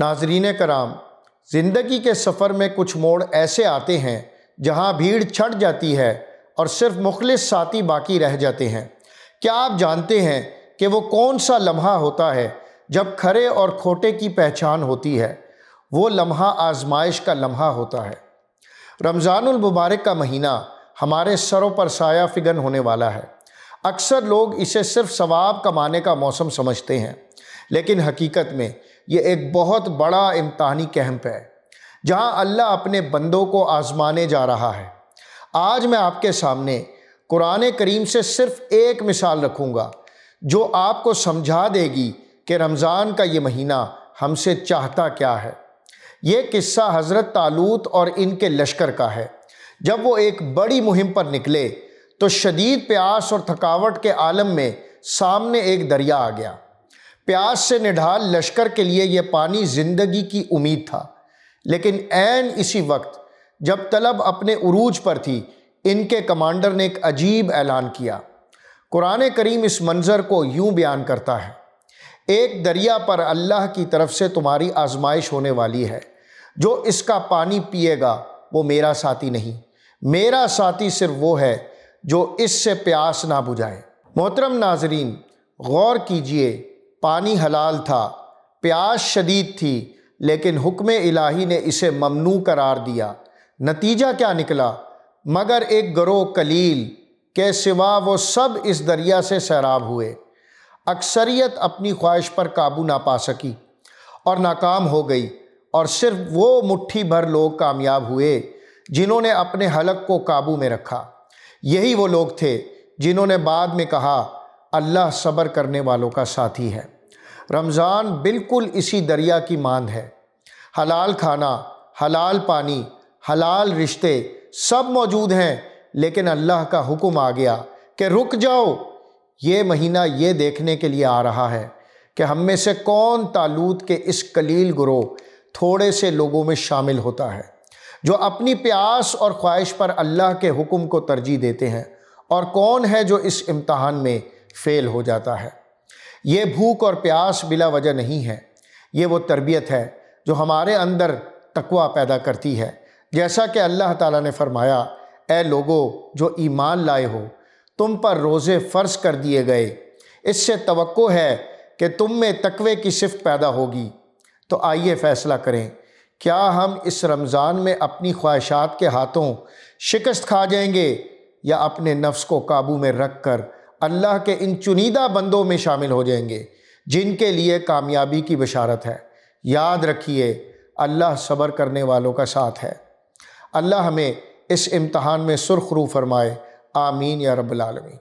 ناظرین کرام، زندگی کے سفر میں کچھ موڑ ایسے آتے ہیں جہاں بھیڑ چھٹ جاتی ہے اور صرف مخلص ساتھی باقی رہ جاتے ہیں۔ کیا آپ جانتے ہیں کہ وہ کون سا لمحہ ہوتا ہے جب کھرے اور کھوٹے کی پہچان ہوتی ہے؟ وہ لمحہ آزمائش کا لمحہ ہوتا ہے۔ رمضان المبارک کا مہینہ ہمارے سروں پر سایہ فگن ہونے والا ہے۔ اکثر لوگ اسے صرف ثواب کمانے کا موسم سمجھتے ہیں، لیکن حقیقت میں یہ ایک بہت بڑا امتحانی کیمپ ہے جہاں اللہ اپنے بندوں کو آزمانے جا رہا ہے۔ آج میں آپ کے سامنے قرآن کریم سے صرف ایک مثال رکھوں گا جو آپ کو سمجھا دے گی کہ رمضان کا یہ مہینہ ہم سے چاہتا کیا ہے۔ یہ قصہ حضرت طالوت اور ان کے لشکر کا ہے۔ جب وہ ایک بڑی مہم پر نکلے تو شدید پیاس اور تھکاوٹ کے عالم میں سامنے ایک دریا آ گیا۔ پیاس سے نڈھال لشکر کے لیے یہ پانی زندگی کی امید تھا، لیکن عین اسی وقت جب طلب اپنے عروج پر تھی، ان کے کمانڈر نے ایک عجیب اعلان کیا۔ قرآن کریم اس منظر کو یوں بیان کرتا ہے: ایک دریا پر اللہ کی طرف سے تمہاری آزمائش ہونے والی ہے، جو اس کا پانی پیے گا وہ میرا ساتھی نہیں، میرا ساتھی صرف وہ ہے جو اس سے پیاس نہ بجھائے۔ محترم ناظرین، غور کیجئے، پانی حلال تھا، پیاس شدید تھی، لیکن حکم الہی نے اسے ممنوع قرار دیا۔ نتیجہ کیا نکلا؟ مگر ایک گروہ قلیل کے سوا وہ سب اس دریا سے سیراب ہوئے۔ اکثریت اپنی خواہش پر قابو نہ پا سکی اور ناکام ہو گئی، اور صرف وہ مٹھی بھر لوگ کامیاب ہوئے جنہوں نے اپنے حلق کو قابو میں رکھا۔ یہی وہ لوگ تھے جنہوں نے بعد میں کہا، اللہ صبر کرنے والوں کا ساتھی ہے۔ رمضان بالکل اسی دریا کی مانند ہے۔ حلال کھانا، حلال پانی، حلال رشتے سب موجود ہیں، لیکن اللہ کا حکم آ گیا کہ رک جاؤ۔ یہ مہینہ یہ دیکھنے کے لیے آ رہا ہے کہ ہم میں سے کون طالوت کے اس قلیل گروہ تھوڑے سے لوگوں میں شامل ہوتا ہے جو اپنی پیاس اور خواہش پر اللہ کے حکم کو ترجیح دیتے ہیں، اور کون ہے جو اس امتحان میں فیل ہو جاتا ہے۔ یہ بھوک اور پیاس بلا وجہ نہیں ہے، یہ وہ تربیت ہے جو ہمارے اندر تقویٰ پیدا کرتی ہے۔ جیسا کہ اللہ تعالیٰ نے فرمایا، اے لوگو جو ایمان لائے ہو، تم پر روزے فرض کر دیے گئے، اس سے توقع ہے کہ تم میں تقوی کی صفت پیدا ہوگی۔ تو آئیے فیصلہ کریں، کیا ہم اس رمضان میں اپنی خواہشات کے ہاتھوں شکست کھا جائیں گے، یا اپنے نفس کو قابو میں رکھ کر اللہ کے ان چنیدہ بندوں میں شامل ہو جائیں گے جن کے لیے کامیابی کی بشارت ہے۔ یاد رکھیے، اللہ صبر کرنے والوں کا ساتھ ہے۔ اللہ ہمیں اس امتحان میں سرخرو فرمائے، آمین یا رب العالمین۔